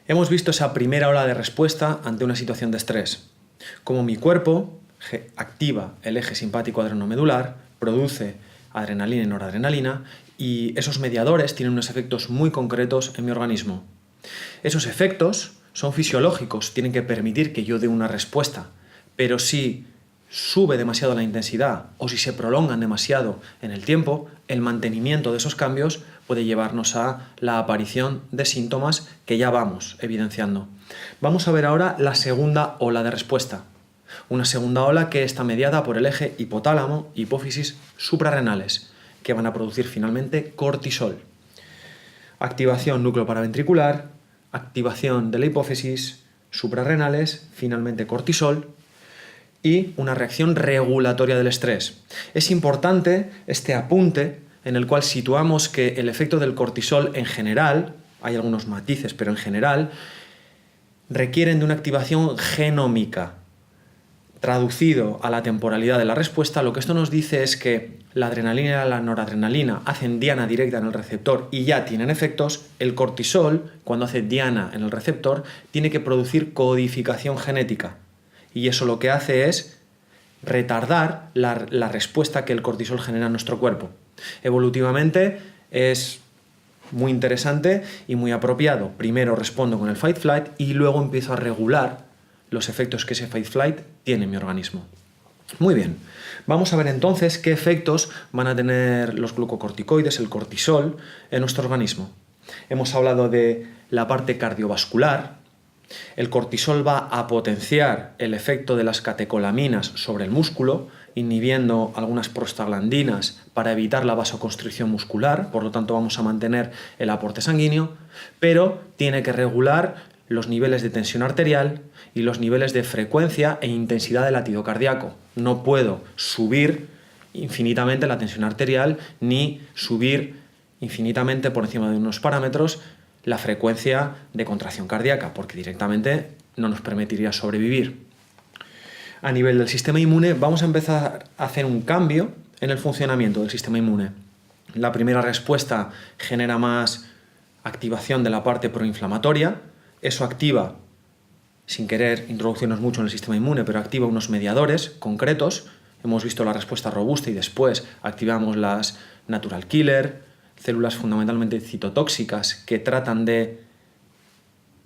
Hemos visto esa primera ola de respuesta ante una situación de estrés. Cómo mi cuerpo activa el eje simpático adrenomedular, produce adrenalina y noradrenalina, y esos mediadores tienen unos efectos muy concretos en mi organismo. Esos efectos son fisiológicos, tienen que permitir que yo dé una respuesta, pero si sube demasiado la intensidad o si se prolongan demasiado en el tiempo, el mantenimiento de esos cambios puede llevarnos a la aparición de síntomas que ya vamos evidenciando. Vamos a ver ahora la segunda ola de respuesta. Una segunda ola que está mediada por el eje hipotálamo, hipófisis, suprarrenales, que van a producir finalmente cortisol. Activación núcleo paraventricular, activación de la hipófisis, suprarrenales, finalmente cortisol, y una reacción regulatoria del estrés. Es importante este apunte en el cual situamos que el efecto del cortisol en general, hay algunos matices, pero en general, requieren de una activación genómica. Traducido a la temporalidad de la respuesta, lo que esto nos dice es que la adrenalina y la noradrenalina hacen diana directa en el receptor y ya tienen efectos. El cortisol, cuando hace diana en el receptor, tiene que producir codificación genética. Y eso lo que hace es retardar la respuesta que el cortisol genera en nuestro cuerpo. Evolutivamente es muy interesante y muy apropiado. Primero respondo con el fight-flight y luego empiezo a regular los efectos que ese fight-flight tiene en mi organismo. Muy bien, vamos a ver entonces qué efectos van a tener los glucocorticoides, el cortisol, en nuestro organismo. Hemos hablado de la parte cardiovascular. El cortisol va a potenciar el efecto de las catecolaminas sobre el músculo, inhibiendo algunas prostaglandinas para evitar la vasoconstricción muscular, por lo tanto vamos a mantener el aporte sanguíneo, pero tiene que regular los niveles de tensión arterial y los niveles de frecuencia e intensidad del latido cardíaco. No puedo subir infinitamente la tensión arterial ni subir infinitamente por encima de unos parámetros la frecuencia de contracción cardíaca, porque directamente no nos permitiría sobrevivir. A nivel del sistema inmune, vamos a empezar a hacer un cambio en el funcionamiento del sistema inmune. La primera respuesta genera más activación de la parte proinflamatoria. Eso activa, sin querer introducirnos mucho en el sistema inmune, pero activa unos mediadores concretos. Hemos visto la respuesta robusta y después activamos las natural killer, células fundamentalmente citotóxicas que tratan de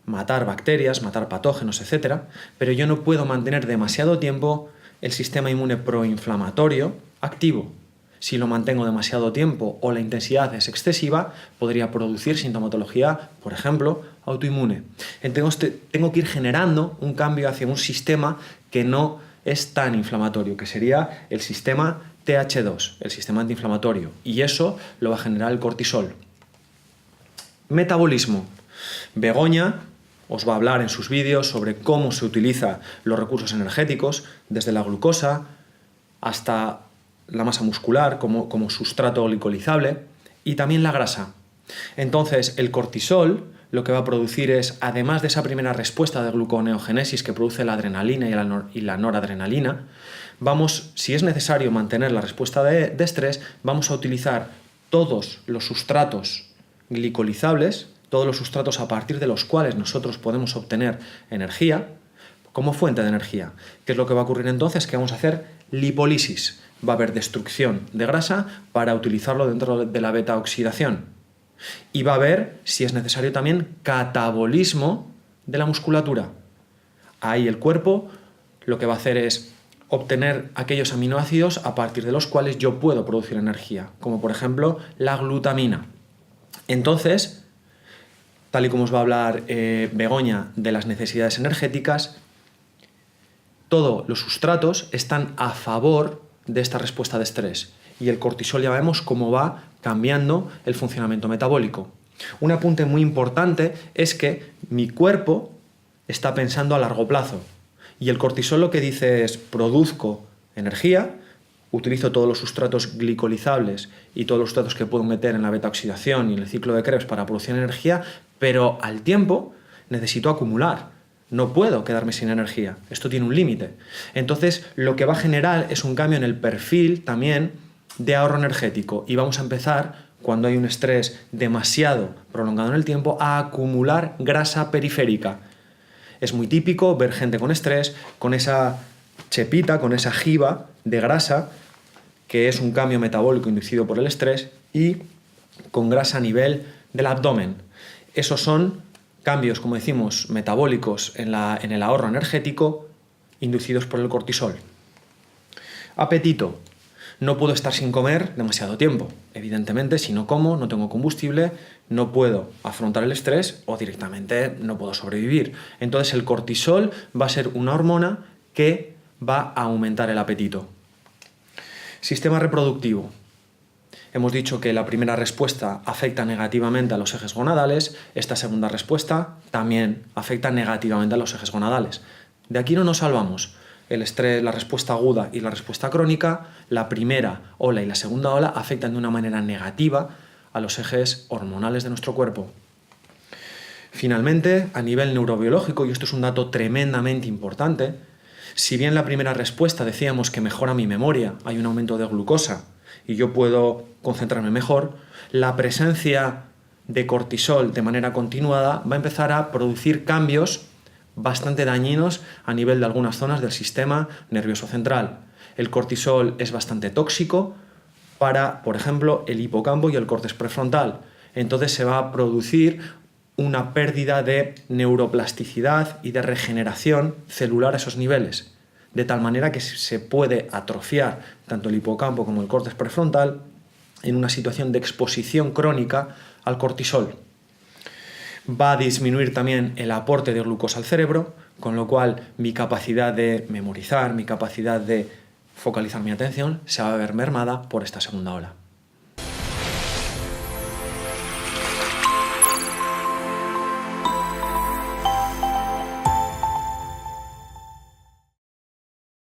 matar bacterias, matar patógenos, etc. Pero yo no puedo mantener demasiado tiempo el sistema inmune proinflamatorio activo. Si lo mantengo demasiado tiempo o la intensidad es excesiva, podría producir sintomatología, por ejemplo, autoinmune. Entonces tengo que ir generando un cambio hacia un sistema que no es tan inflamatorio, que sería el sistema TH2, el sistema antiinflamatorio, y eso lo va a generar el cortisol. Metabolismo. Begoña os va a hablar en sus vídeos sobre cómo se utilizan los recursos energéticos, desde la glucosa hasta la masa muscular como sustrato glicolizable, y también la grasa. Entonces, el cortisol lo que va a producir es, además de esa primera respuesta de gluconeogénesis que produce la adrenalina y la noradrenalina, si es necesario mantener la respuesta de estrés, vamos a utilizar todos los sustratos glicolizables, todos los sustratos a partir de los cuales nosotros podemos obtener energía, como fuente de energía. ¿Qué es lo que va a ocurrir entonces? Que vamos a hacer lipólisis. Va a haber destrucción de grasa para utilizarlo dentro de la beta-oxidación. Y va a haber, si es necesario también, catabolismo de la musculatura. Ahí el cuerpo lo que va a hacer es obtener aquellos aminoácidos a partir de los cuales yo puedo producir energía, como por ejemplo la glutamina. Entonces, tal y como os va a hablar Begoña de las necesidades energéticas, todos los sustratos están a favor de esta respuesta de estrés. Y el cortisol ya vemos cómo va cambiando el funcionamiento metabólico. Un apunte muy importante es que mi cuerpo está pensando a largo plazo. Y el cortisol lo que dice es: produzco energía, utilizo todos los sustratos glicolizables y todos los sustratos que puedo meter en la beta-oxidación y en el ciclo de Krebs para producir energía, pero al tiempo necesito acumular. No puedo quedarme sin energía. Esto tiene un límite. Entonces, lo que va a generar es un cambio en el perfil también de ahorro energético y vamos a empezar cuando hay un estrés demasiado prolongado en el tiempo, a acumular grasa periférica. Es muy típico ver gente con estrés, con esa chepita, con esa jiba de grasa, que es un cambio metabólico inducido por el estrés, y con grasa a nivel del abdomen. Esos son cambios, como decimos, metabólicos en el ahorro energético inducidos por el cortisol. Apetito. No puedo estar sin comer demasiado tiempo. Evidentemente, si no como, no tengo combustible, no puedo afrontar el estrés o directamente no puedo sobrevivir. Entonces el cortisol va a ser una hormona que va a aumentar el apetito. Sistema reproductivo. Hemos dicho que la primera respuesta afecta negativamente a los ejes gonadales, esta segunda respuesta también afecta negativamente a los ejes gonadales. De aquí no nos salvamos. El estrés, la respuesta aguda y la respuesta crónica, la primera ola y la segunda ola afectan de una manera negativa a los ejes hormonales de nuestro cuerpo. Finalmente, a nivel neurobiológico, y esto es un dato tremendamente importante, si bien la primera respuesta decíamos que mejora mi memoria, hay un aumento de glucosa y yo puedo concentrarme mejor, la presencia de cortisol de manera continuada va a empezar a producir cambios bastante dañinos a nivel de algunas zonas del sistema nervioso central. El cortisol es bastante tóxico para, por ejemplo, el hipocampo y el córtex prefrontal. Entonces se va a producir una pérdida de neuroplasticidad y de regeneración celular a esos niveles, de tal manera que se puede atrofiar tanto el hipocampo como el córtex prefrontal en una situación de exposición crónica al cortisol. Va a disminuir también el aporte de glucosa al cerebro, con lo cual mi capacidad de memorizar, mi capacidad de focalizar mi atención se va a ver mermada por esta segunda ola.